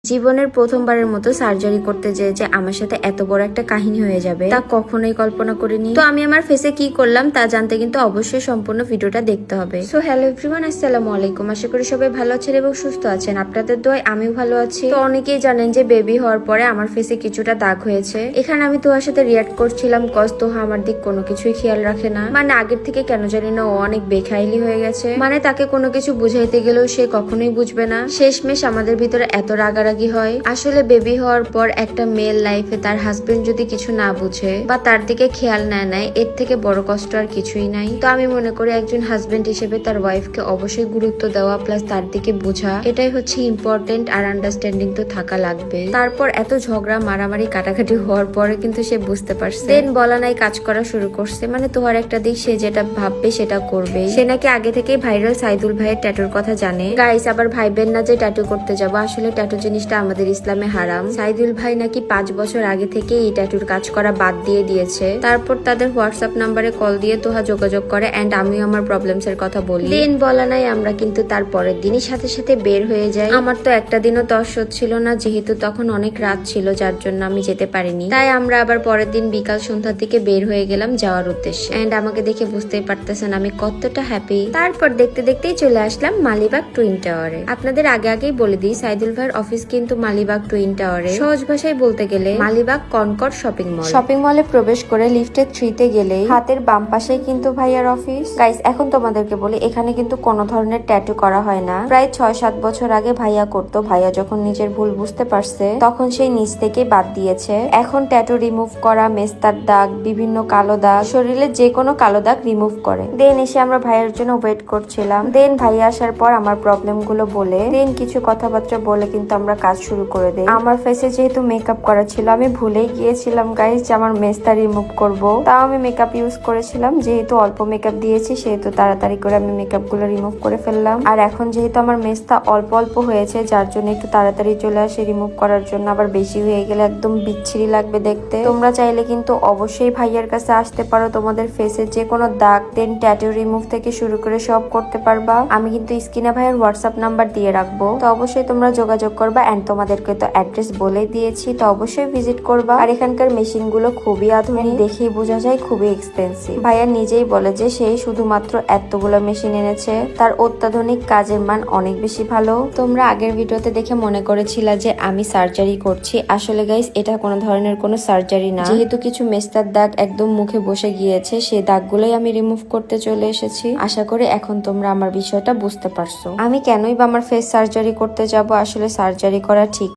জীবনের প্রথমবারের মতো সার্জারি করতে যেয়ে যে আমার সাথে এত বড় একটা কাহিনী হয়ে যাবে তা কখনোই কল্পনা করিনি। তো আমি আমার ফেসে কি করলাম তা জানতে কিন্তু অবশ্যই সম্পূর্ণ ভিডিওটা দেখতে হবে। সো হ্যালো এভরিওয়ান, আসসালামু আলাইকুম। আশা করি সবাই ভালো আছেন এবং সুস্থ আছেন। আপনাদের দোয়ায় আমিও ভালো আছি। তো অনেকেই জানেন যে বেবি হওয়ার পরে আমার ফেসে কিছুটা দাগ হয়েছে। এখানে আমি তোহার সাথে রিয়াক্ট করছিলাম কজ তোহা আমার দিক কোনো কিছুই খেয়াল রাখে না। মানে আগের থেকে কেন জানি না ও অনেক বেখাইলি হয়ে গেছে। মানে তাকে কোনো কিছু বুঝাইতে গেলেও সে কখনোই বুঝবে না। শেষমেশ আমাদের ভিতরে এত রাগারাগি হয়। আসলে বেবি হওয়ার পর একটা মেয়ের লাইফে তার হাজবেন্ড যদি কিছু না বুঝে বা তার দিকে খেয়াল না নেয়, এর থেকে বড় কষ্ট আর কিছুই নাই। তো আমি মনে করি একজন হাজবেন্ড হিসেবে তার ওয়াইফকে অবশ্যই গুরুত্ব দেওয়া প্লাস তার দিকে বোঝা, এটাই হচ্ছে ইম্পর্টেন্ট। আর আন্ডারস্ট্যান্ডিং তো থাকা লাগবে। তারপর এত ঝগড়া মারামারি কাটাকাটি হওয়ার পরে কিন্তু সে বুঝতে পারছে, দেন বলা নাই কাজ করা শুরু করছে। মানে তোমার একটা দিক সে যেটা ভাববে সেটা করবে। সে নাকি আগে থেকেই ভাইরাল সাইদুল ভাইয়ের ট্যাটুর কথা জানে। গাইস আবার ভাইবেন না যে ট্যাটু করতে যাবো, আসলে ট্যাটু জিনিসটা আমাদের ইসলামে হারাম। সাইদুল ভাই নাকি 5 বছর আগে থেকে এই ট্যাটুর কাজ করা বাদ দিয়ে দিয়েছে। তারপর তাদের হোয়াটসঅ্যাপ নাম্বারে কল দিয়ে তোহা যোগাযোগ করে এন্ড আমিও আমার প্রবলেমস এর কথা বলি। দিন বলা নাই আমরা কিন্তু তার পরের দিনই সাথে সাথে বের হয়ে যাই। আমার তো একটা দিনও তস হচ্ছিল না, যেহেতু তখন অনেক রাত ছিল যার জন্য আমি যেতে পারিনি। তাই আমরা আবার পরের দিন বিকাল সন্ধ্যার দিকে বের হয়ে গেলাম যাওয়ার উদ্দেশ্যে। এন্ড আমাকে দেখে বুঝতেই পারতেছেন আমি কতটা হ্যাপি। তারপর দেখতে দেখতেই চলে আসলাম মালিবাগ টুইন টাওয়ারে। আপনাদের আগে আগেই বলে দিই, সাইদুল ভাইয়ের অফিস কিন্তু মালিবাগ টুইন টাওয়ারে। সহজ ভাষায় বলতে গেলে Malibagh Concord shopping mall. Shopping মলে প্রবেশ করে লিফটের 3 গেলে হাতের বাম পাশেই কিন্তু ভাইয়ার অফিস। গাইস এখন তোমাদেরকে বলি, এখানে কিন্তু কোনো ধরনের ট্যাটু করা হয় না। প্রায় 6-7 বছর আগে ভাইয়া করতো। ভাইয়া যখন নিজের ভুল বুঝতে পারছে তখন সেই নিজ থেকে বাদ দিয়েছে। এখন ট্যাটু রিমুভ করা, মেস্তার দাগ, বিভিন্ন কালো দাগ, শরীরের যে কোনো কালো দাগ রিমুভ করে। দেন এসে আমরা ভাইয়ার জন্য ওয়েট করছিলাম। দেন ভাইয়া আসার পর আমার প্রবলেম গুলো বলে দেন কিছু কথাবার্তা বলে কিন্তু আমরা কাজ শুরু করে দেই। আমার ফেসে যেহেতু মেকআপ করা ছিল, আমি ভুলেই গিয়েছিলাম গাইস যে আমার মেস্তা রিমুভ করব। তাও আমি মেকআপ ইউজ করেছিলাম। যেহেতু অল্প মেকআপ দিয়েছি সেহেতু তাড়াতাড়ি করে আমি মেকআপ গুলো রিমুভ করে ফেললাম। আর এখন যেহেতু আমার মেস্তা অল্প অল্প হয়েছে যার জন্য একটু তাড়াতাড়ি চলে আসে রিমুভ করার জন্য। আবার বেশি হয়ে গেলে একদম বিচ্ছিরি লাগবে দেখতে। তোমরা চাইলে কিন্তু অবশ্যই ভাইয়ার কাছে আসতে পারো। তোমাদের ফেসে যে কোনো দাগ, দেন ট্যাটু রিমুভ থেকে শুরু করে সব করতে পারবা। আমি কিন্তু স্ক্রিনে ভাইয়ের হোয়াটসঅ্যাপ নাম্বার দিয়ে রাখবো, তো অবশ্যই তোমরা যোগাযোগ করবা। এন্ড তোমাদেরকে তো অ্যাড্রেস বলে দিয়েছি, তো অবশ্যই ভিজিট করবা। আর এখানকার মেশিন গুলো খুবই আধুনিক, দেখেই বোঝা যায় খুবই এক্সপেন্সিভ। ভাইয়া নিজেই বলে যে সেই শুধুমাত্র এতগুলো মেশিন এনেছে, তার অত্যাধুনিক কাজের মান অনেক বেশি ভালো। তোমরা আগের ভিডিওতে দেখে মনে করেছিলা যে আমি সার্জারি করছি। আসলে গাইস এটা কোনো ধরনের কোনো সার্জারি না। যেহেতু কিছু মেস্তার দাগ একদম মুখে বসে গিয়েছে, সেই দাগগুলোই আমি রিমুভ করতে চলে এসেছি। আশা করি এখন তোমরা আমার বিষয়টা বুঝতে পারছো। আমি কেনই বা আমার ফেস সার্জারি করতে যাব। আসলে সার্জারি করা ঠিক